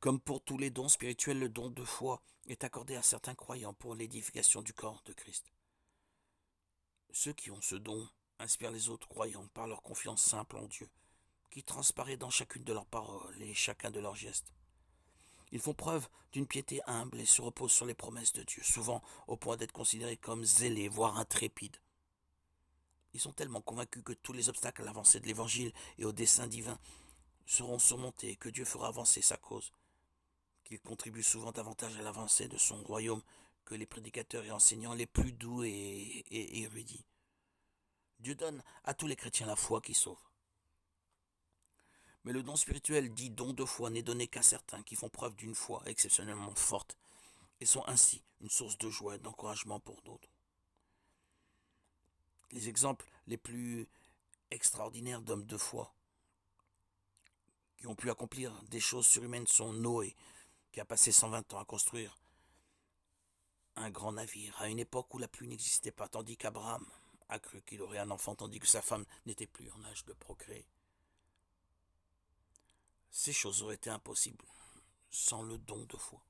Comme pour tous les dons spirituels, le don de foi est accordé à certains croyants pour l'édification du corps de Christ. Ceux qui ont ce don inspirent les autres croyants par leur confiance simple en Dieu, qui transparaît dans chacune de leurs paroles et chacun de leurs gestes. Ils font preuve d'une piété humble et se reposent sur les promesses de Dieu, souvent au point d'être considérés comme zélés, voire intrépides. Ils sont tellement convaincus que tous les obstacles à l'avancée de l'Évangile et au dessein divin seront surmontés et que Dieu fera avancer sa cause, qu'ils contribuent souvent davantage à l'avancée de son royaume que les prédicateurs et enseignants les plus doux et érudits. Dieu donne à tous les chrétiens la foi qui sauve. Mais le don spirituel dit don de foi n'est donné qu'à certains qui font preuve d'une foi exceptionnellement forte et sont ainsi une source de joie et d'encouragement pour d'autres. Les exemples les plus extraordinaires d'hommes de foi qui ont pu accomplir des choses surhumaines sont Noé, qui a passé 120 ans à construire un grand navire à une époque où la pluie n'existait pas, tandis qu'Abraham a cru qu'il aurait un enfant tandis que sa femme n'était plus en âge de procréer. Ces choses auraient été impossibles sans le don de foi.